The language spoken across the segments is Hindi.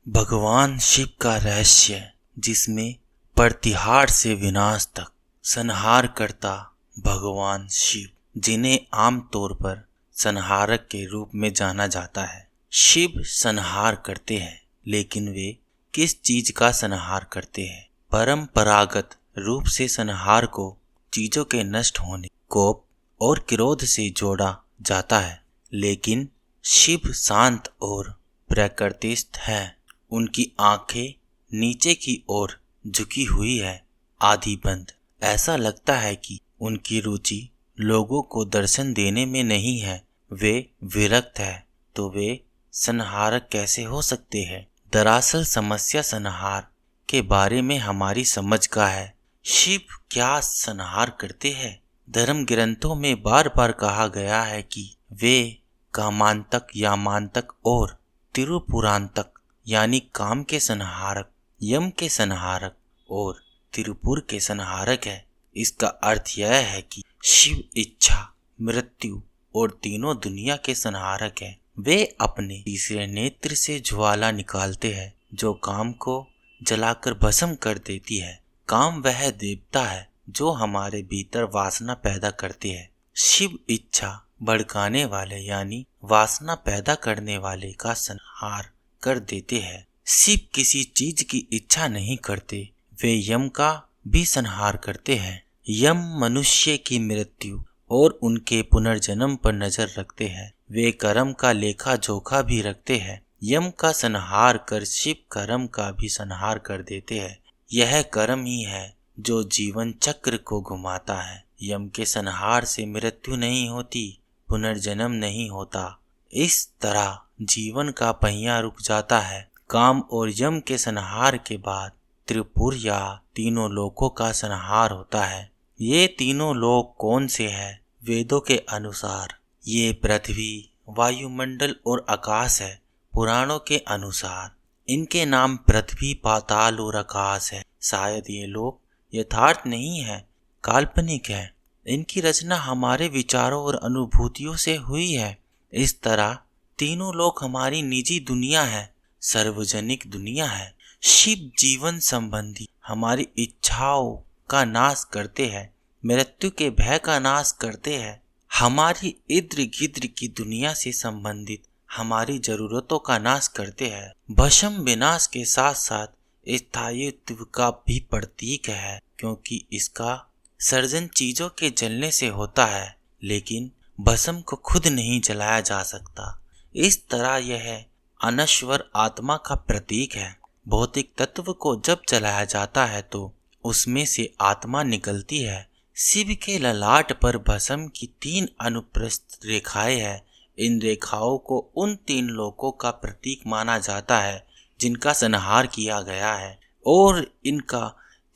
भगवान शिव का रहस्य, जिसमें प्रतिहार से विनाश तक संहार करता भगवान शिव, जिन्हें आमतौर पर संहारक के रूप में जाना जाता है। शिव संहार करते हैं, लेकिन वे किस चीज का संहार करते हैं? परंपरागत रूप से संहार को चीजों के नष्ट होने, कोप और क्रोध से जोड़ा जाता है, लेकिन शिव शांत और प्रकृतिस्थ है। उनकी आंखें नीचे की ओर झुकी हुई है, आधी बंद। ऐसा लगता है कि उनकी रुचि लोगों को दर्शन देने में नहीं है, वे विरक्त है। तो वे संहारक कैसे हो सकते हैं? दरअसल समस्या संहार के बारे में हमारी समझ का है। शिव क्या संहार करते हैं? धर्म ग्रंथों में बार बार कहा गया है कि वे कामांतक, यामांतक और तिरुपुरांतक यानी काम के संहारक, यम के संहारक और तिरुपुर के संहारक है। इसका अर्थ यह है कि शिव इच्छा, मृत्यु और तीनों दुनिया के संहारक है। वे अपने तीसरे नेत्र से ज्वाला निकालते हैं, जो काम को जलाकर भस्म कर देती है। काम वह देवता है जो हमारे भीतर वासना पैदा करते हैं। शिव इच्छा भड़काने वाले यानी वासना पैदा करने वाले का संहार कर देते हैं। शिव किसी चीज की इच्छा नहीं करते, वे यम का भी संहार करते हैं। यम मनुष्य की मृत्यु और उनके पुनर्जन्म पर नजर रखते हैं। वे कर्म का लेखा जोखा भी रखते हैं। यम का संहार कर शिव कर्म का भी संहार कर देते हैं। यह कर्म ही है जो जीवन चक्र को घुमाता है। यम के संहार से मृत्यु नहीं होती, पुनर्जन्म नहीं होता। इस तरह जीवन का पहिया रुक जाता है। काम और यम के संहार के बाद त्रिपुर या तीनों लोकों का संहार होता है। ये तीनों लोक कौन से हैं? वेदों के अनुसार ये पृथ्वी, वायुमंडल और आकाश है। पुराणों के अनुसार इनके नाम पृथ्वी, पाताल और आकाश है। शायद ये लोक यथार्थ नहीं है, काल्पनिक है। इनकी रचना हमारे विचारों और अनुभूतियों से हुई है। इस तरह तीनों लोक हमारी निजी दुनिया है, सार्वजनिक दुनिया है। शिव जीवन संबंधी हमारी इच्छाओं का नाश करते हैं, मृत्यु के भय का नाश करते हैं। हमारी इर्द गिर्द की दुनिया से संबंधित हमारी जरूरतों का नाश करते हैं। भस्म विनाश के साथ साथ स्थायित्व का भी प्रतीक है, क्योंकि इसका सर्जन चीजों के जलने से होता है, लेकिन भस्म को खुद नहीं जलाया जा सकता। इस तरह यह अनश्वर आत्मा का प्रतीक है। भौतिक तत्व को जब जलाया जाता है तो उसमें से आत्मा निकलती है। शिव के ललाट पर भस्म की 3 अनुप्रस्थ रेखाएं हैं। इन रेखाओं को उन 3 लोकों का प्रतीक माना जाता है जिनका संहार किया गया है, और इनका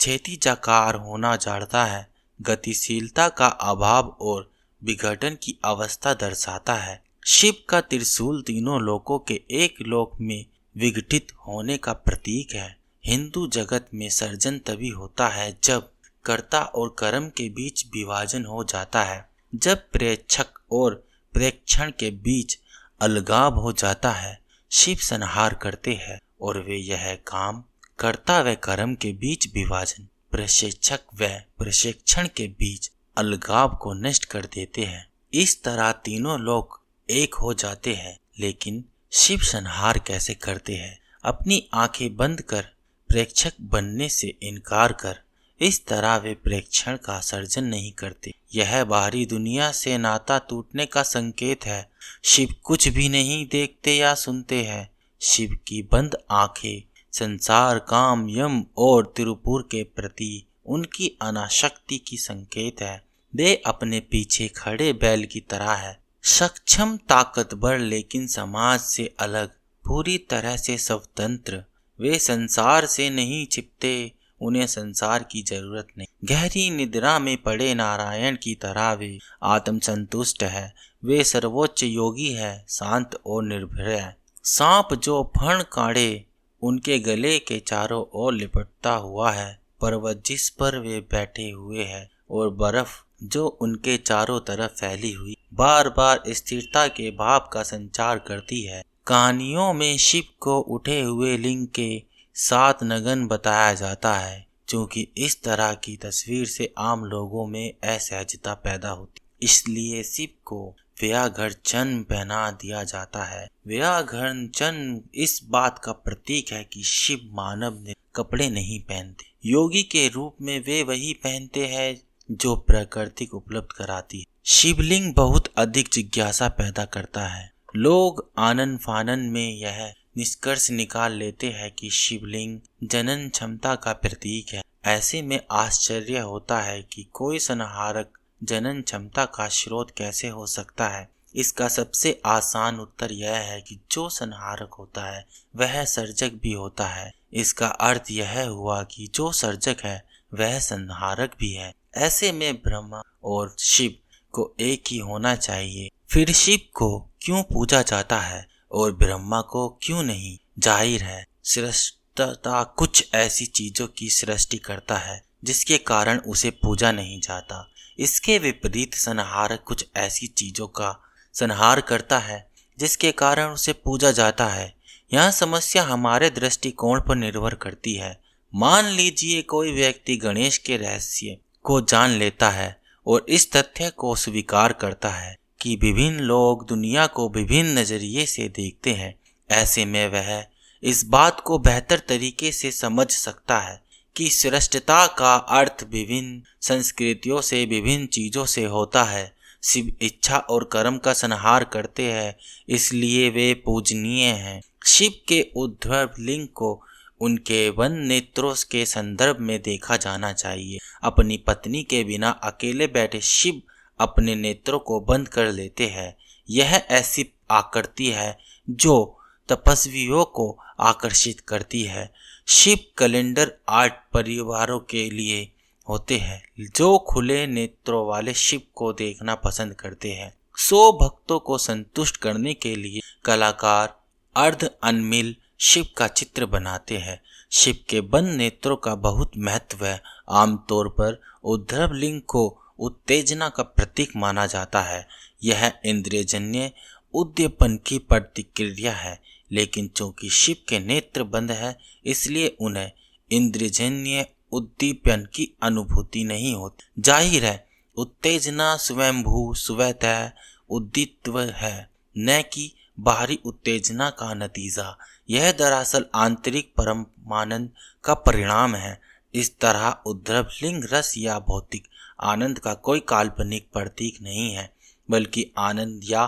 क्षैतिजाकार होना जाता है गतिशीलता का अभाव और विघटन की अवस्था दर्शाता है। शिव का त्रिशूल तीनों लोकों के एक लोक में विघटित होने का प्रतीक है। हिंदू जगत में सर्जन तभी होता है जब कर्ता और कर्म के बीच विभाजन हो जाता है, जब प्रेक्षक और प्रेक्षण के बीच अलगाव हो जाता है। शिव संहार करते हैं और वे यह काम कर्ता व कर्म के बीच विभाजन, प्रशिक्षक व प्रशिक्षण के बीच अलगाव को नष्ट कर देते हैं। इस तरह तीनों लोग एक हो जाते हैं। लेकिन शिव संहार कैसे करते हैं? अपनी आंखें बंद कर प्रेक्षक बनने से इनकार कर। इस तरह वे प्रेक्षण का सर्जन नहीं करते। यह बाहरी दुनिया से नाता टूटने का संकेत है। शिव कुछ भी नहीं देखते या सुनते हैं। शिव की बंद आंखें संसार, काम, यम और तिरुपुर के प्रति उनकी अनासक्ति की संकेत है। वे अपने पीछे खड़े बैल की तरह है, सक्षम, ताकतवर, लेकिन समाज से अलग, पूरी तरह से स्वतंत्र। वे संसार से नहीं छिपते, उन्हें संसार की जरूरत नहीं। गहरी निद्रा में पड़े नारायण की तरह वे आत्मसंतुष्ट है। वे सर्वोच्च योगी है, शांत और निर्भय है। सांप जो फण काढ़े उनके गले के चारों ओर लिपटता हुआ है। पर्वत जिस पर वे बैठे हुए हैं और बर्फ जो उनके चारों तरफ फैली हुई बार बार स्थिरता के भाव का संचार करती है। कहानियों में शिव को उठे हुए लिंग के 7 नगन बताया जाता है। क्योंकि इस तरह की तस्वीर से आम लोगों में असहजता पैदा होती, इसलिए शिव को व्याघ्र जन्म पहना दिया जाता है। व्याघ्र जन्म इस बात का प्रतीक है कि शिव मानव ने कपड़े नहीं पहनते, योगी के रूप में वे वही पहनते हैं जो प्रकृति को उपलब्ध कराती है। शिवलिंग बहुत अधिक जिज्ञासा पैदा करता है। लोग आनन फानन में यह निष्कर्ष निकाल लेते हैं कि शिवलिंग जनन क्षमता का प्रतीक है। ऐसे में आश्चर्य होता है कि कोई संहारक जनन क्षमता का स्रोत कैसे हो सकता है। इसका सबसे आसान उत्तर यह है कि जो संहारक होता है वह सर्जक भी होता है। इसका अर्थ यह हुआ कि जो सर्जक है वह संहारक भी है। ऐसे में ब्रह्मा और शिव को एक ही होना चाहिए। फिर शिव को क्यों पूजा जाता है और ब्रह्मा को क्यों नहीं? जाहिर है सृष्टा कुछ ऐसी चीजों की सृष्टि करता है जिसके कारण उसे पूजा नहीं जाता। इसके विपरीत संहारक कुछ ऐसी चीजों का संहार करता है जिसके कारण उसे पूजा जाता है। यह समस्या हमारे दृष्टिकोण पर निर्भर करती है। मान लीजिए कोई व्यक्ति गणेश के रहस्य को जान लेता है और इस तथ्य को स्वीकार करता है कि विभिन्न लोग दुनिया को विभिन्न नजरिए से देखते हैं। ऐसे में वह इस बात को बेहतर तरीके से समझ सकता है कि सृष्टता का अर्थ विभिन्न संस्कृतियों से विभिन्न चीजों से होता है। शिव इच्छा और कर्म का संहार करते हैं, इसलिए वे पूजनीय हैं। शिव के उद्भव लिंग को उनके वन नेत्रों के संदर्भ में देखा जाना चाहिए। अपनी पत्नी के बिना अकेले बैठे शिव अपने नेत्रों को बंद कर लेते हैं। यह ऐसी आकृति है जो तपस्वियों को आकर्षित करती है। शिव कैलेंडर आर्ट परिवारों के लिए होते हैं जो खुले नेत्रों वाले शिव को देखना पसंद करते हैं। 100 भक्तों को संतुष्ट करने के लिए कलाकार अर्ध अनमिल शिव का चित्र बनाते हैं। शिव के बंद नेत्रों का बहुत महत्व है। आमतौर पर उद्धव लिंग को उत्तेजना का प्रतीक माना जाता है। यह इंद्रियजन्य उद्दीपन की प्रतिक्रिया है, लेकिन चूंकि शिव के नेत्र बंद है इसलिए उन्हें इंद्रियजन्य उद्दीपन की अनुभूति नहीं होती। जाहिर है उत्तेजना स्वयंभू स्वतः उद्दीप्त है, न कि बाहरी उत्तेजना का नतीजा। यह दरअसल आंतरिक परमानंद का परिणाम है। इस तरह उद्धव लिंग रस या भौतिक आनंद का कोई काल्पनिक प्रतीक नहीं है, बल्कि आनंद या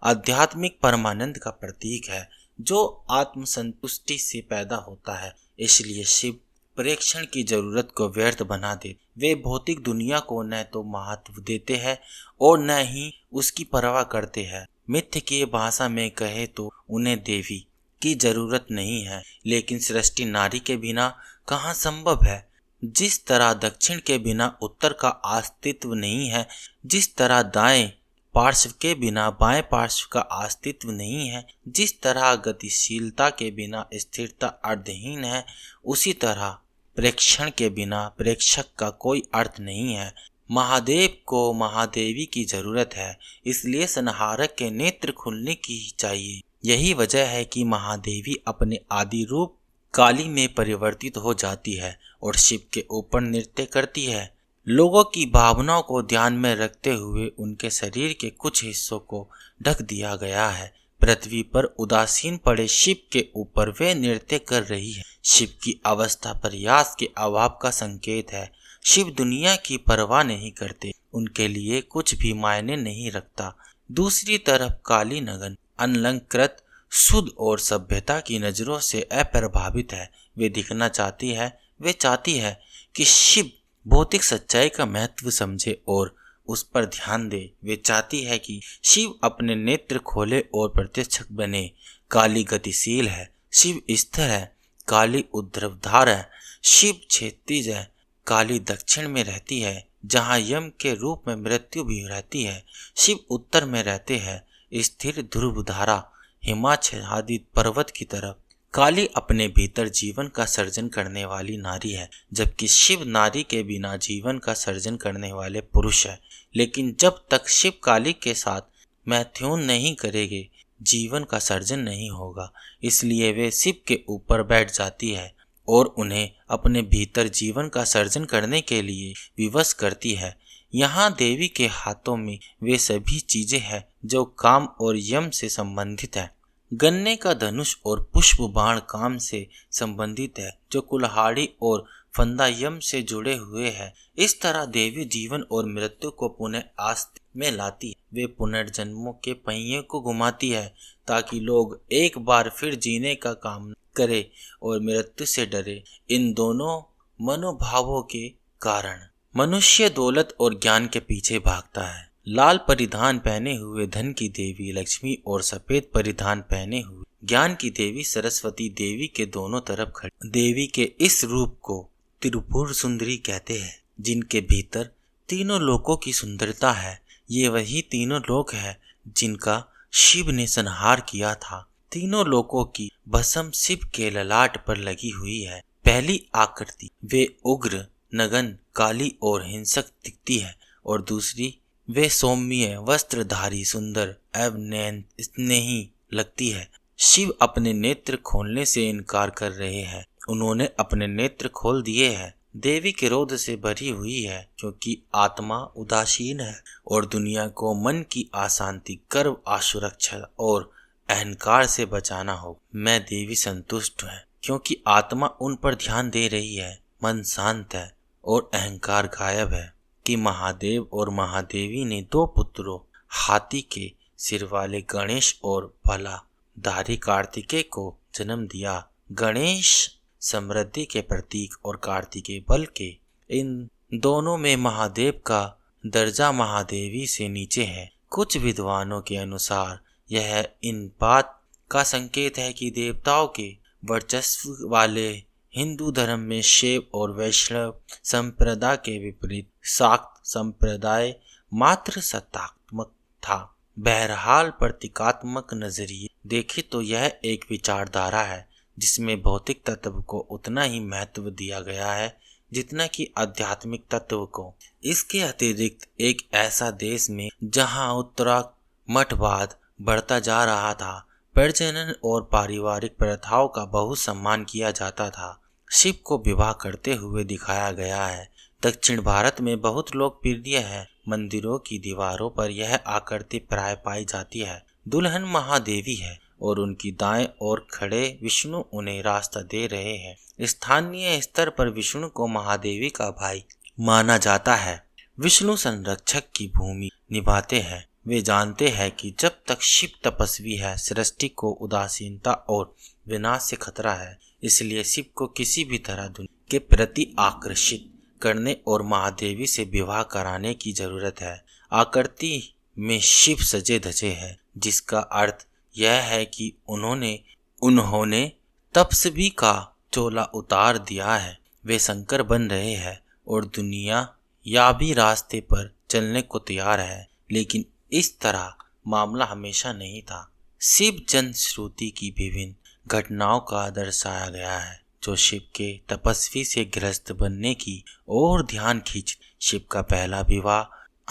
आध्यात्मिक परमानंद का प्रतीक है जो आत्मसंतुष्टि से पैदा होता है। इसलिए शिव प्रेक्षण की जरूरत को व्यर्थ बना दे। वे भौतिक दुनिया को न तो महत्व देते हैं और न ही उसकी परवाह करते हैं। मिथ्य की भाषा में कहे तो उन्हें देवी की जरूरत नहीं है, लेकिन सृष्टि नारी के बिना कहाँ संभव है। जिस तरह दक्षिण के बिना उत्तर का अस्तित्व नहीं है, जिस तरह दाएं पार्श्व के बिना बाएं पार्श्व का अस्तित्व नहीं है, जिस तरह गतिशीलता के बिना स्थिरता अर्थहीन है, उसी तरह प्रेक्षण के बिना प्रेक्षक का कोई अर्थ नहीं है। महादेव को महादेवी की जरूरत है, इसलिए संहारक के नेत्र खुलने की ही चाहिए। यही वजह है कि महादेवी अपने आदि रूप काली में परिवर्तित हो जाती है और शिव के ऊपर नृत्य करती है। लोगों की भावनाओं को ध्यान में रखते हुए उनके शरीर के कुछ हिस्सों को ढक दिया गया है। पृथ्वी पर उदासीन पड़े शिव के ऊपर वे नृत्य कर रही है। शिव की अवस्था प्रयास के अभाव का संकेत है। शिव दुनिया की परवाह नहीं करते, उनके लिए कुछ भी मायने नहीं रखता। दूसरी तरफ काली नगन अलंकृत शुद्ध और सभ्यता की नजरों से अप्रभावित है। वे दिखना चाहती है, वे चाहती है कि शिव भौतिक सच्चाई का महत्व समझे और उस पर ध्यान दे। वे चाहती है कि शिव अपने नेत्र खोले और प्रत्यक्ष बने। काली गतिशील है, शिव स्थिर है। काली ऊर्ध्वधार है, शिव क्षैतिज है। काली दक्षिण में रहती है जहाँ यम के रूप में मृत्यु भी रहती है। शिव उत्तर में रहते हैं, स्थिर ध्रुव धारा हिमाच्छादित पर्वत की तरफ। काली अपने भीतर जीवन का सर्जन करने वाली नारी है, जबकि शिव नारी के बिना जीवन का सर्जन करने वाले पुरुष है। लेकिन जब तक शिव काली के साथ मैथुन नहीं करेंगे जीवन का सर्जन नहीं होगा। इसलिए वे शिव के ऊपर बैठ जाती है और उन्हें अपने भीतर जीवन का सर्जन करने के लिए विवश करती है। यहाँ देवी के हाथों में वे सभी चीजें हैं जो काम और यम से संबंधित है। गन्ने का धनुष और पुष्प बाण काम से संबंधित है, जो कुल्हाड़ी और फंदा यम से जुड़े हुए हैं। इस तरह देवी जीवन और मृत्यु को पुनः आस्था में लाती है। वे पुनर्जन्मों के पहिए को घुमाती है ताकि लोग एक बार फिर जीने का काम करे और मृत्यु से डरे। इन दोनों मनोभावों के कारण मनुष्य दौलत और ज्ञान के पीछे भागता है। लाल परिधान पहने हुए धन की देवी लक्ष्मी और सफेद परिधान पहने हुए ज्ञान की देवी सरस्वती देवी के दोनों तरफ खड़ी। देवी के इस रूप को त्रिपुर सुंदरी कहते हैं, जिनके भीतर तीनों लोकों की सुंदरता है। ये वही तीनों लोक है जिनका शिव ने संहार किया था। तीनों लोकों की भस्म शिव के ललाट पर लगी हुई है। पहली आकृति वे उग्र, नगन, काली और हिंसक दिखती है और दूसरी वे सौम्य, वस्त्रधारी, सुंदर एवं स्नेही लगती है। शिव अपने नेत्र खोलने से इनकार कर रहे हैं। उन्होंने अपने नेत्र खोल दिए हैं। देवी क्रोध से भरी हुई है क्योंकि आत्मा उदासीन है और दुनिया को मन की अशांति, गर्व, असुरक्षा और अहंकार से बचाना हो। मैं देवी संतुष्ट हूँ क्योंकि आत्मा उन पर ध्यान दे रही है, मन शांत है और अहंकार गायब है। कि महादेव और महादेवी ने दो पुत्रों, हाथी के सिर वाले गणेश और भलाधारी कार्तिकेय को जन्म दिया। गणेश समृद्धि के प्रतीक और कार्तिकेय बल के। इन दोनों में महादेव का दर्जा महादेवी से नीचे है। कुछ विद्वानों के अनुसार यह इन बात का संकेत है कि देवताओं के वर्चस्व वाले हिंदू धर्म में शैव और वैष्णव संप्रदाय के विपरीत शाक्त संप्रदाय मात्र सत्तात्मक था। बहरहाल प्रतीकात्मक नजरिए देखें तो यह एक विचारधारा है जिसमें भौतिक तत्व को उतना ही महत्व दिया गया है जितना कि आध्यात्मिक तत्व को। इसके अतिरिक्त एक ऐसा देश में जहां उत्तराखंड मठवाद बढ़ता जा रहा था, प्रजनन और पारिवारिक प्रथाओं का बहुत सम्मान किया जाता था, शिव को विवाह करते हुए दिखाया गया है। दक्षिण भारत में बहुत लोकप्रिय है। मंदिरों की दीवारों पर यह आकृति प्राय पाई जाती है। दुल्हन महादेवी है और उनकी दाएं ओर खड़े विष्णु उन्हें रास्ता दे रहे हैं। स्थानीय स्तर पर विष्णु को महादेवी का भाई माना जाता है। विष्णु संरक्षक की भूमि निभाते हैं। वे जानते हैं कि जब तक शिव तपस्वी है, सृष्टि को उदासीनता और विनाश से खतरा है। इसलिए शिव को किसी भी तरह दुनिया के प्रति आकर्षित करने और महादेवी से विवाह कराने की जरूरत है। आकृति में शिव सजे धजे है, जिसका अर्थ यह है कि उन्होंने तपस्वी का चोला उतार दिया है। वे शंकर बन रहे हैं और दुनिया या भी रास्ते पर चलने को तैयार है। लेकिन इस तरह मामला हमेशा नहीं था। शिव जन श्रुति की विभिन्न घटनाओं का दर्शाया गया है जो शिव के तपस्वी से गृहस्थ बनने की ओर ध्यान खींच। शिव का पहला विवाह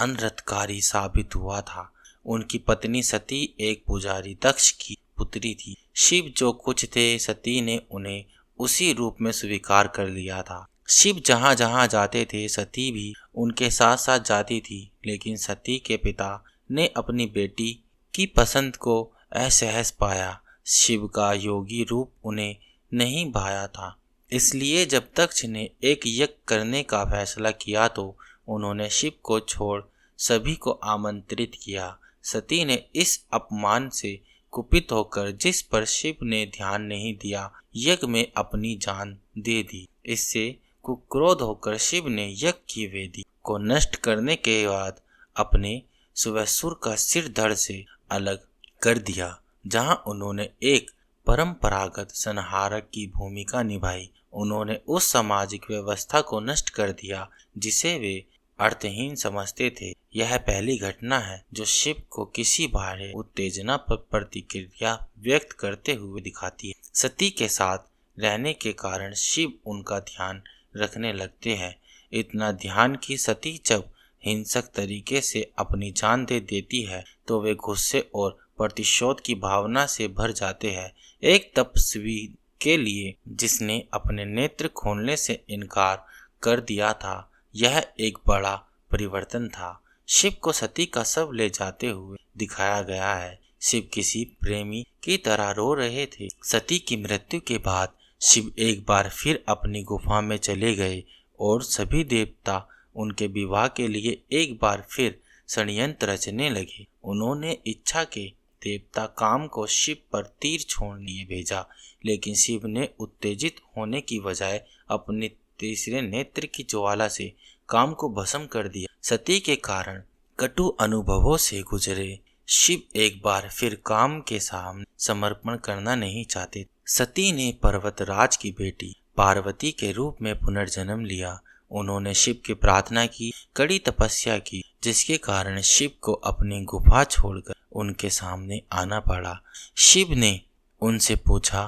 अनर्थकारी साबित हुआ था। उनकी पत्नी सती एक पुजारी दक्ष की पुत्री थी। शिव जो कुछ थे, सती ने उन्हें उसी रूप में स्वीकार कर लिया था। शिव जहाँ जहाँ जाते थे, सती भी उनके साथ साथ जाती थी। लेकिन सती के पिता ने अपनी बेटी की पसंद को असहज पाया। शिव का योगी रूप उन्हें नहीं भाया था। इसलिए जब दक्ष ने एक यज्ञ करने का फैसला किया तो उन्होंने शिव को छोड़ सभी को आमंत्रित किया। सती ने इस अपमान से कुपित होकर, जिस पर शिव ने ध्यान नहीं दिया, यज्ञ में अपनी जान दे दी। इससे कुक्रोध होकर शिव ने यज्ञ की वेदी को नष्ट करने के बाद अपने सुवसुर का सिर धड़ से अलग कर दिया, जहां उन्होंने एक परंपरागत संहारक की भूमिका निभाई। उन्होंने उस सामाजिक व्यवस्था को नष्ट कर दिया जिसे वे अर्थहीन समझते थे। यह पहली घटना है जो शिव को किसी बाहरी उत्तेजना पर प्रतिक्रिया व्यक्त करते हुए दिखाती है। सती के साथ रहने के कारण शिव उनका ध्यान रखने लगते हैं। इतना ध्यान कि सती जब हिंसक तरीके से अपनी जान दे देती है तो वे गुस्से और प्रतिशोध की भावना से भर जाते हैं। एक तपस्वी के लिए जिसने अपने नेत्र खोलने से इनकार कर दिया था, यह एक बड़ा परिवर्तन था। शिव को सती का शव ले जाते हुए दिखाया गया है। शिव किसी प्रेमी की तरह रो रहे थे। सती की मृत्यु के बाद शिव एक बार फिर अपनी गुफा में चले गए और सभी देवता उनके विवाह के लिए एक बार फिर षड्यंत्र रचने लगे। उन्होंने इच्छा के देवता काम को शिव पर तीर छोड़ने लिए भेजा, लेकिन शिव ने उत्तेजित होने की बजाय अपने तीसरे नेत्र की ज्वाला से काम को भस्म कर दिया। सती के कारण कटु अनुभवों से गुजरे शिव एक बार फिर काम के सामने समर्पण करना नहीं चाहते। सती ने पर्वतराज की बेटी पार्वती के रूप में पुनर्जन्म लिया। उन्होंने शिव की प्रार्थना की, कड़ी तपस्या की, जिसके कारण शिव को अपनी गुफा छोड़कर उनके सामने आना पड़ा। शिव ने उनसे पूछा,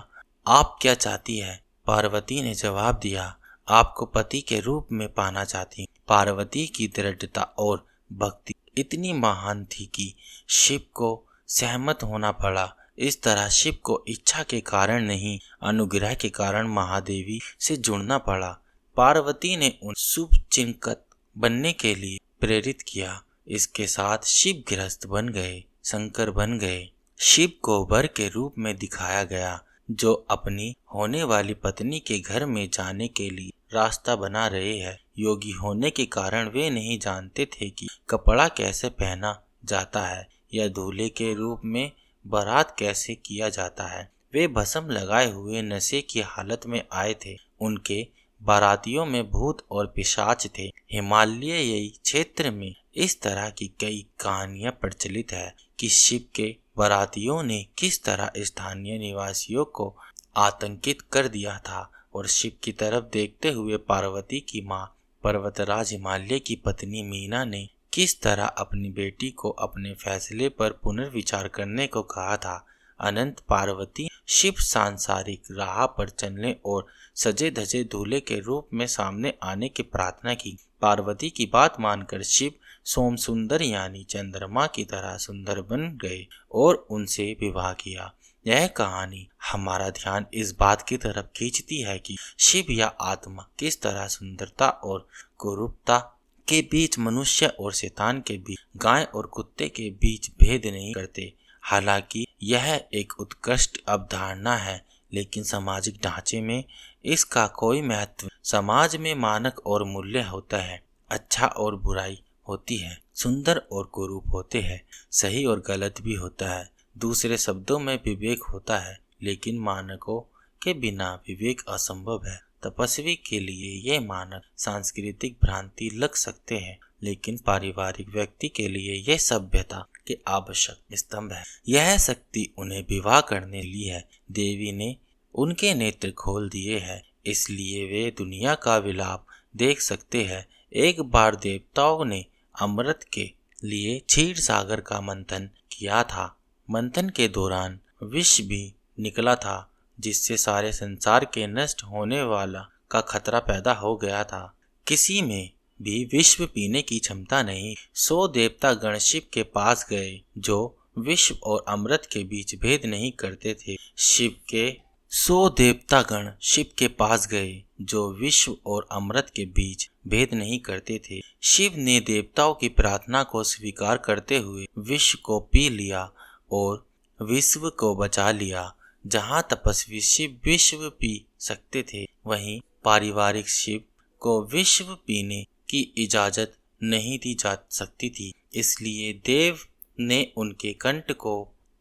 आप क्या चाहती है? पार्वती ने जवाब दिया, आपको पति के रूप में पाना चाहती हूँ। पार्वती की दृढ़ता और भक्ति इतनी महान थी कि शिव को सहमत होना पड़ा। इस तरह शिव को इच्छा के कारण नहीं, अनुग्रह के कारण महादेवी से जुड़ना पड़ा। पार्वती ने उन शुभ चिंतक बनने के लिए प्रेरित किया। इसके साथ शिव गृहस्थ बन गए, शंकर बन गए। शिव को वर के रूप में दिखाया गया, जो अपनी होने वाली पत्नी के घर में जाने के लिए रास्ता बना रहे हैं। योगी होने के कारण वे नहीं जानते थे कि कपड़ा कैसे पहना जाता है या दूल्हे के रूप में बारात कैसे किया जाता है। वे भस्म लगाए हुए नशे की हालत में आए थे। उनके बारातियों में भूत और पिशाच थे। हिमालयी क्षेत्र में इस तरह की कई कहानियां प्रचलित है कि शिव के बारातियों ने किस तरह स्थानीय निवासियों को आतंकित कर दिया था और शिव की तरफ देखते हुए पार्वती की मां पर्वतराज हिमालय की पत्नी मीना ने किस तरह अपनी बेटी को अपने फैसले पर पुनर्विचार करने को कहा था। अनंत पार्वती शिव सांसारिक राह पर चलने और सजे धजे दूल्हे के रूप में सामने आने की प्रार्थना की। पार्वती की बात मानकर शिव सोम सुंदर यानी चंद्रमा की तरह सुंदर बन गए और उनसे विवाह किया। यह कहानी हमारा ध्यान इस बात की तरफ खींचती है कि शिव या आत्मा किस तरह सुंदरता और कुरूपता के बीच, मनुष्य और शैतान के बीच, गाय और कुत्ते के बीच भेद नहीं करते। हालांकि यह एक उत्कृष्ट अवधारणा है, लेकिन सामाजिक ढांचे में इसका कोई महत्व। समाज में मानक और मूल्य होता है, अच्छा और बुराई होती है, सुंदर और कुरूप होते हैं, सही और गलत भी होता है। दूसरे शब्दों में विवेक होता है, लेकिन मानकों के बिना विवेक असंभव है। तपस्वी के लिए ये मानक सांस्कृतिक भ्रांति लग सकते हैं, लेकिन पारिवारिक व्यक्ति के लिए यह सभ्यता के आवश्यक स्तंभ है। यह शक्ति उन्हें विवाह करने ली है। देवी ने उनके नेत्र खोल दिए हैं, इसलिए वे दुनिया का विलाप देख सकते हैं। एक बार देवताओं ने अमृत के लिए क्षीर सागर का मंथन किया था। मंथन के दौरान विष भी निकला था, जिससे सारे संसार के नष्ट होने वाला का खतरा पैदा हो गया था। किसी में भी विश्व पीने की क्षमता नहीं। 100 देवता गण शिव के पास गए, जो विश्व और अमृत के बीच भेद नहीं करते थे। 100 देवतागण शिव के पास गए, जो विश्व और अमृत के बीच भेद नहीं करते थे। शिव ने देवताओं की प्रार्थना को स्वीकार करते हुए विश्व को पी लिया और विश्व को बचा लिया। जहाँ तपस्वी शिव विश्व पी सकते थे, वहीं पारिवारिक शिव को विश्व पीने की इजाजत नहीं दी जा सकती थी। इसलिए देव ने उनके कंठ को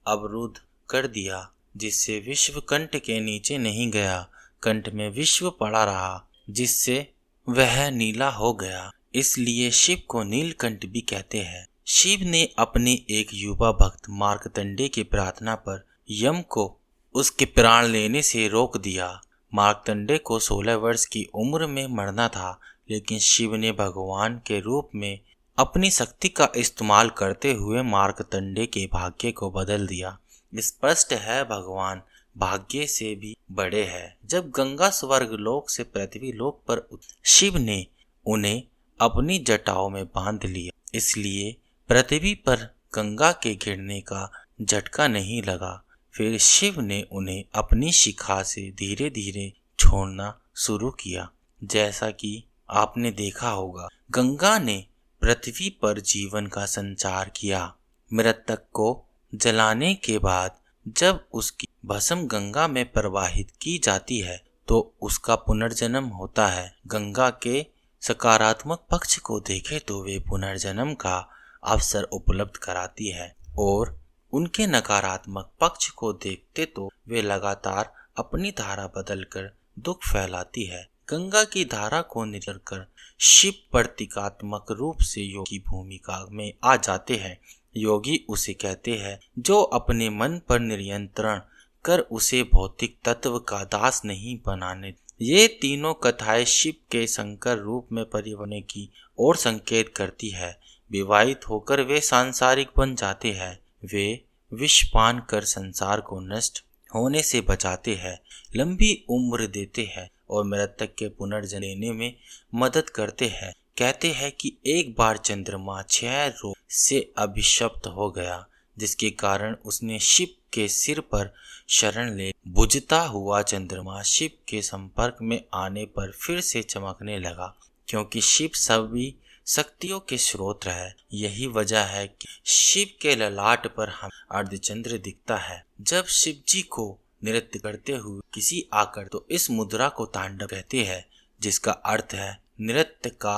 अवरुद्ध कर दिया, जिससे विश्व कंठ के नीचे नहीं गया। कंठ में विश्व पड़ा रहा, जिससे वह नीला हो गया। इसलिए शिव को नीलकंठ भी कहते हैं। शिव ने अपने एक युवा भक्त मार्कंडेय की प्रार्थना पर यम को उसके प्राण लेने से रोक दिया। मार्कंडेय को 16 वर्ष की उम्र में मरना था, लेकिन शिव ने भगवान के रूप में अपनी शक्ति का इस्तेमाल करते हुए मार्कंडेय के भाग्य को बदल दिया। स्पष्ट है, भगवान भाग्य से भी बड़े हैं। जब गंगा स्वर्ग लोक से पृथ्वी लोक पर शिव ने उन्हें अपनी जटाओं में बांध लिया, इसलिए पृथ्वी पर गंगा के गिरने का झटका नहीं लगा। फिर शिव ने उन्हें अपनी शिखा से धीरे धीरे छोड़ना शुरू किया। जैसा कि आपने देखा होगा, गंगा ने पृथ्वी पर जीवन का संचार किया। मृतक को जलाने के बाद जब उसकी भस्म गंगा में प्रवाहित की जाती है तो उसका पुनर्जन्म होता है। गंगा के सकारात्मक पक्ष को देखे तो वे पुनर्जन्म का अवसर उपलब्ध कराती है, और उनके नकारात्मक पक्ष को देखते तो वे लगातार अपनी धारा बदलकर दुख फैलाती है। गंगा की धारा को निचलकर शिव प्रतीकात्मक रूप से योगी की भूमिका में आ जाते हैं। योगी उसे कहते हैं जो अपने मन पर नियंत्रण कर उसे भौतिक तत्व का दास नहीं बनाने। ये तीनों कथाएं शिव के शंकर रूप में परिवर्तन की ओर संकेत करती है। विवाहित होकर वे सांसारिक बन जाते हैं। वे विषपान कर संसार को नष्ट होने से बचाते हैं, लंबी उम्र देते हैं और मृतक के पुनर्जन्म लेने में मदद करते हैं। कहते हैं कि एक बार चंद्रमा 6 रोग से अभिशप्त हो गया, जिसके कारण उसने शिव के सिर पर शरण ले। बुझता हुआ चंद्रमा शिव के संपर्क में आने पर फिर से चमकने लगा, क्योंकि शिव सभी शक्तियों के स्रोत है। यही वजह है कि शिव के ललाट पर हम अर्धचंद्र दिखता है। जब शिव जी को नृत्य करते हुए किसी आकर तो इस मुद्रा को तांडव कहते हैं, जिसका अर्थ है नृत्य का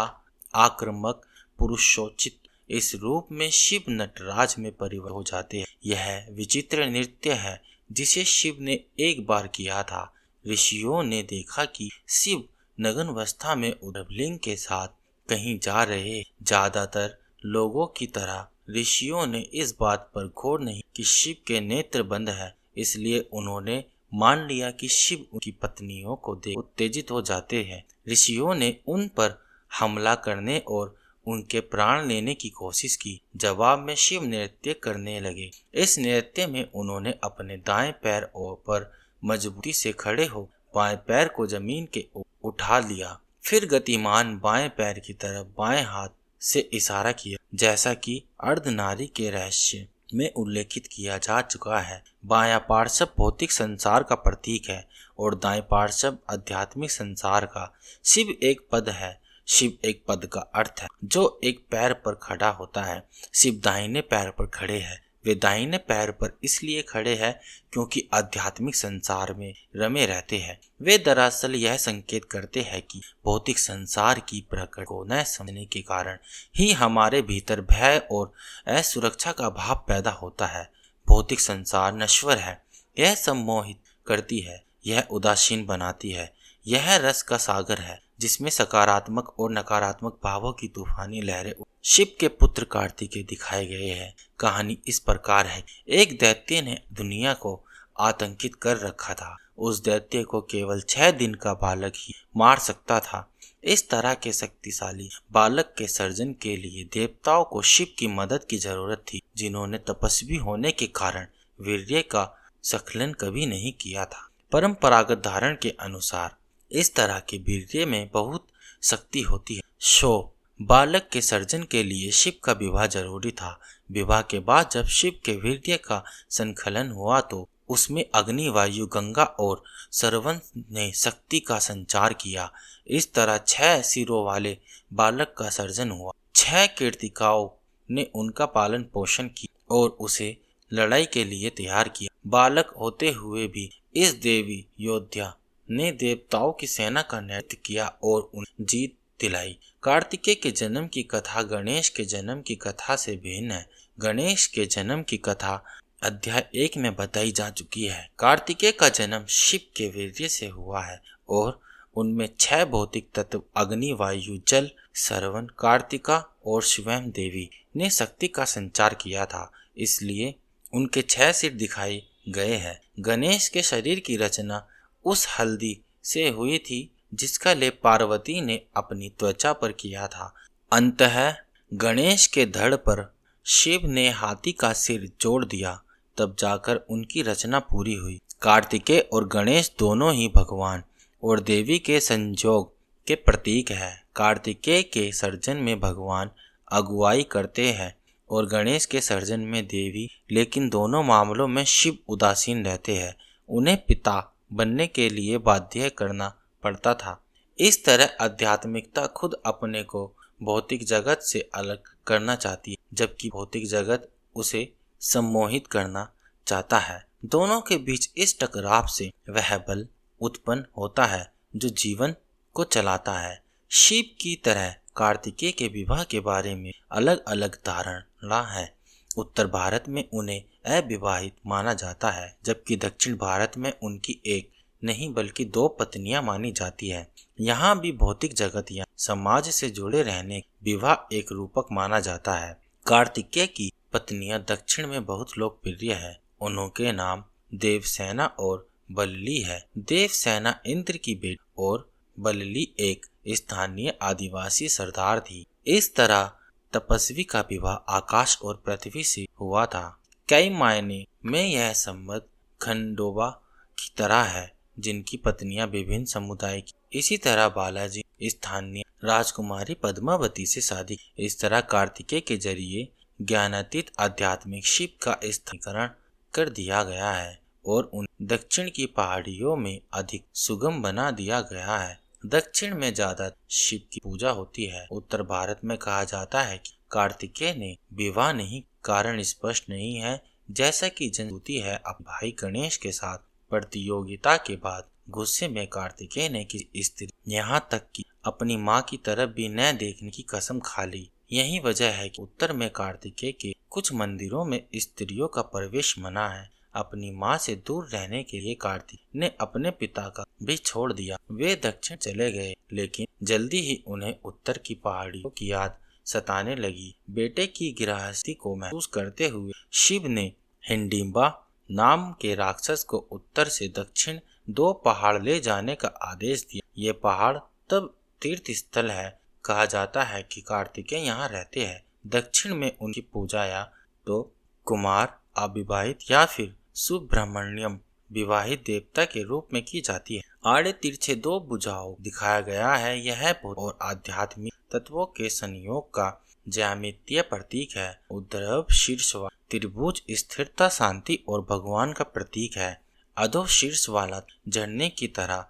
आक्रामक पुरुषोचित। इस रूप में शिव नटराज में परिवर्तित हो जाते हैं। यह विचित्र नृत्य है जिसे शिव ने एक बार किया था। ऋषियों ने देखा कि शिव नग्न अवस्था में उद्धवलिंग के साथ कहीं जा रहे। ज्यादातर लोगों की तरह ऋषियों ने इस बात पर गौर नहीं कि शिव के नेत्र बंद है, इसलिए उन्होंने मान लिया कि शिव उनकी पत्नियों को देख उत्तेजित हो जाते हैं। ऋषियों ने उन पर हमला करने और उनके प्राण लेने की कोशिश की। जवाब में शिव नृत्य करने लगे। इस नृत्य में उन्होंने अपने दाएं पैर पर मजबूती से खड़े हो बाएं पैर को जमीन के उठा लिया। फिर गतिमान बाएं पैर की तरफ बाएं हाथ से इशारा किया, जैसा कि अर्धनारी के रहस्य में उल्लेखित किया जा चुका है। बायां पार्श्व भौतिक संसार का प्रतीक है और दाएं पार्श्व आध्यात्मिक संसार का। शिव एक पद है। शिव एक पद का अर्थ है जो एक पैर पर खड़ा होता है। शिव दाहिने पैर पर खड़े हैं। वे दाहिने पैर पर इसलिए खड़े हैं क्योंकि आध्यात्मिक संसार में रमे रहते हैं। वे दरअसल यह संकेत करते हैं कि भौतिक संसार की प्रकृति को न समझने के कारण ही हमारे भीतर भय और असुरक्षा का भाव पैदा होता है। भौतिक संसार नश्वर है, यह सम्मोहित करती है, यह उदासीन बनाती है। यह रस का सागर है जिसमें सकारात्मक और नकारात्मक भावों की तूफानी लहरें। शिव के पुत्र कार्तिकेय दिखाए गए हैं। कहानी इस प्रकार है। एक दैत्य ने दुनिया को आतंकित कर रखा था। उस दैत्य को केवल 6 दिन का बालक ही मार सकता था। इस तरह के शक्तिशाली बालक के सर्जन के लिए देवताओं को शिव की मदद की जरूरत थी, जिन्होंने तपस्वी होने के कारण वीर्य का स्खलन कभी नहीं किया था। परंपरागत धारण के अनुसार इस तरह के वीर्य में बहुत शक्ति होती है। बालक के सर्जन के लिए शिव का विवाह जरूरी था। विवाह के बाद जब शिव के वीर्य का संकलन हुआ तो उसमें अग्नि, वायु, गंगा और सरवंश ने शक्ति का संचार किया। इस तरह 6 सिरों वाले बालक का सर्जन हुआ। 6 कीर्तिकाओं ने उनका पालन पोषण किया और उसे लड़ाई के लिए तैयार किया। बालक होते हुए भी इस देवी योद्धा ने देवताओं की सेना का नेतृत्व किया और उन्हें जीत दिलाई। कार्तिकेय के जन्म की कथा गणेश के जन्म की कथा से भिन्न है। गणेश के जन्म की कथा अध्याय 1 में बताई जा चुकी है। कार्तिकेय का जन्म शिव के वीर्य से हुआ है और उनमें 6 भौतिक तत्व अग्नि, वायु, जल, सरवन, कार्तिका और स्वयं देवी ने शक्ति का संचार किया था, इसलिए उनके 6 सिर दिखाई गए हैं। गणेश के शरीर की रचना उस हल्दी से हुई थी जिसका लेप पार्वती ने अपनी त्वचा पर किया था। अंततः गणेश के धड़ पर शिव ने हाथी का सिर जोड़ दिया, तब जाकर उनकी रचना पूरी हुई। कार्तिकेय और गणेश दोनों ही भगवान और देवी के संयोग के प्रतीक है। कार्तिकेय के सर्जन में भगवान अगुवाई करते हैं और गणेश के सर्जन में देवी, लेकिन दोनों मामलों में शिव उदासीन रहते हैं। उन्हें पिता बनने के लिए बाध्य करना पड़ता था। इस तरह आध्यात्मिकता खुद अपने को भौतिक जगत से अलग करना चाहती है, जबकि भौतिक जगत उसे सम्मोहित करना चाहता है। दोनों के बीच इस टकराव से वह बल उत्पन्न होता है जो जीवन को चलाता है। शिव की तरह कार्तिकेय के विवाह के बारे में अलग अलग धारणा है। उत्तर भारत में उन्हें अविवाहित माना जाता है, जबकि दक्षिण भारत में उनकी एक नहीं बल्कि 2 पत्नियां मानी जाती है। यहाँ भी भौतिक जगत या समाज से जुड़े रहने विवाह एक रूपक माना जाता है। कार्तिकेय की पत्नियां दक्षिण में बहुत लोकप्रिय है। उनके नाम देवसेना और बल्ली है। देवसेना इंद्र की बेटी और बल्ली एक स्थानीय आदिवासी सरदार थी। इस तरह तपस्वी का विवाह आकाश और पृथ्वी से हुआ था। कई मायने में यह संबंध खंडोबा की तरह है, जिनकी पत्नियां विभिन्न समुदाय की। इसी तरह बालाजी स्थानीय राजकुमारी पद्मावती से शादी। इस तरह कार्तिकेय के जरिए ज्ञानातीत आध्यात्मिक शिव का स्थानीकरण कर दिया गया है और उन्हें दक्षिण की पहाड़ियों में अधिक सुगम बना दिया गया है। दक्षिण में ज्यादा शिव की पूजा होती है। उत्तर भारत में कहा जाता है कि कार्तिकेय ने विवाह नहीं, कारण स्पष्ट नहीं है। जैसा कि जनश्रुति है, अपने भाई गणेश के साथ प्रतियोगिता के बाद गुस्से में कार्तिकेय ने किसी स्त्री, यहाँ तक कि अपनी माँ की तरफ भी न देखने की कसम खा ली। यही वजह है कि उत्तर में कार्तिकेय के कुछ मंदिरों में स्त्रियों का प्रवेश मना है। अपनी माँ से दूर रहने के लिए कार्तिक ने अपने पिता का भी छोड़ दिया। वे दक्षिण चले गए, लेकिन जल्दी ही उन्हें उत्तर की पहाड़ियों की याद सताने लगी। बेटे की गृहस्थी को महसूस करते हुए शिव ने हिडिंबा नाम के राक्षस को उत्तर से दक्षिण 2 पहाड़ ले जाने का आदेश दिया। ये पहाड़ तब तीर्थ स्थल है। कहा जाता है कि कार्तिकेय यहाँ रहते हैं। दक्षिण में उनकी पूजा या तो कुमार, अविवाहित या फिर सुब्रमण्यम विवाहित देवता के रूप में की जाती है। आड़े तिरछे 2 भुजाओं दिखाया गया है। यह और आध्यात्मिक तत्वों के संयोग का ज्यामितीय प्रतीक है। ऊर्ध्व शीर्ष वाला त्रिभुज स्थिरता, शांति और भगवान का प्रतीक है। अधो शीर्ष वाला झरने की तरह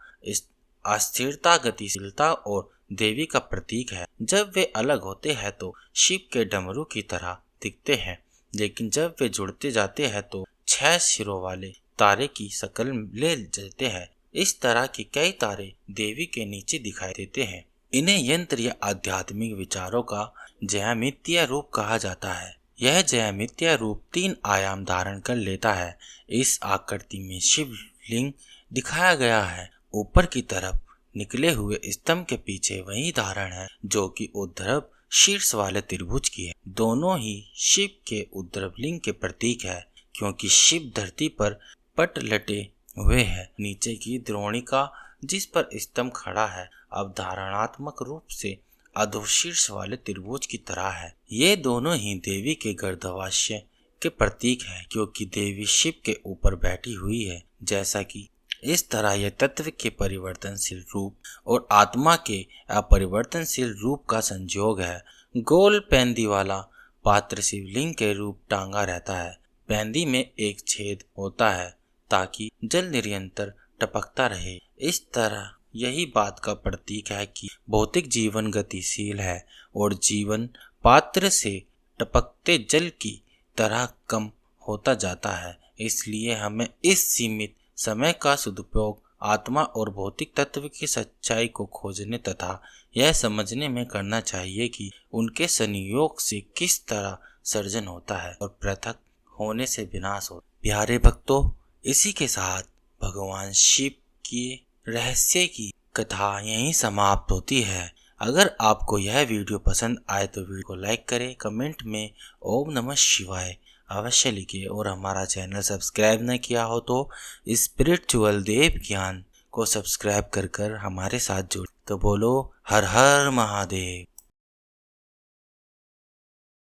अस्थिरता, गतिशीलता और देवी का प्रतीक है। जब वे अलग होते हैं तो शिव के डमरू की तरह दिखते हैं, लेकिन जब वे जुड़ते जाते हैं तो 6 सिरों वाले तारे की शक्ल ले जाते हैं। इस तरह के कई तारे देवी के नीचे दिखाई देते हैं। इन्हें यंत्र या आध्यात्मिक विचारों का ज्यामितीय रूप कहा जाता है। यह ज्यामितीय रूप 3 आयाम धारण कर लेता है। इस आकृति में शिवलिंग दिखाया गया है। ऊपर की तरफ निकले हुए स्तंभ के पीछे वही धारण है जो कि ऊर्ध्व शीर्ष वाले त्रिभुज की है। दोनों ही शिव के ऊर्ध्वलिंग के प्रतीक है, क्योंकि शिव धरती पर पट लटे हुए है। नीचे की द्रोणिका जिस पर स्तंभ खड़ा है अवधारणात्मक रूप से अधोशीर्ष वाले त्रिभुज की तरह है। ये दोनों ही देवी के गर्दभाष्य के प्रतीक है, क्योंकि देवी शिव के ऊपर बैठी हुई है। जैसा कि इस तरह यह तत्व के परिवर्तनशील रूप और आत्मा के अपरिवर्तनशील रूप का संयोग है। गोल पैंदी वाला पात्र शिवलिंग के रूप टांगा रहता है। पैंदी में एक छेद होता है ताकि जल निरंतर टपकता रहे। इस तरह यही बात का प्रतीक है कि भौतिक जीवन गतिशील है और जीवन पात्र से टपकते जल की तरह कम होता जाता है। इसलिए हमें इस सीमित समय का सदुपयोग आत्मा और भौतिक तत्व की सच्चाई को खोजने तथा यह समझने में करना चाहिए कि उनके संयोग से किस तरह सर्जन होता है और पृथक होने से विनाश होता है। प्यारे भक्तों, इसी के साथ भगवान शिव की रहस्य की कथा यहीं समाप्त होती है। अगर आपको यह वीडियो पसंद आए तो वीडियो को लाइक करें, कमेंट में ओम नमः शिवाय अवश्य लिखिए और हमारा चैनल सब्सक्राइब न किया हो तो स्पिरिचुअल देव ज्ञान को सब्सक्राइब कर हमारे साथ जुड़। तो बोलो हर हर महादेव।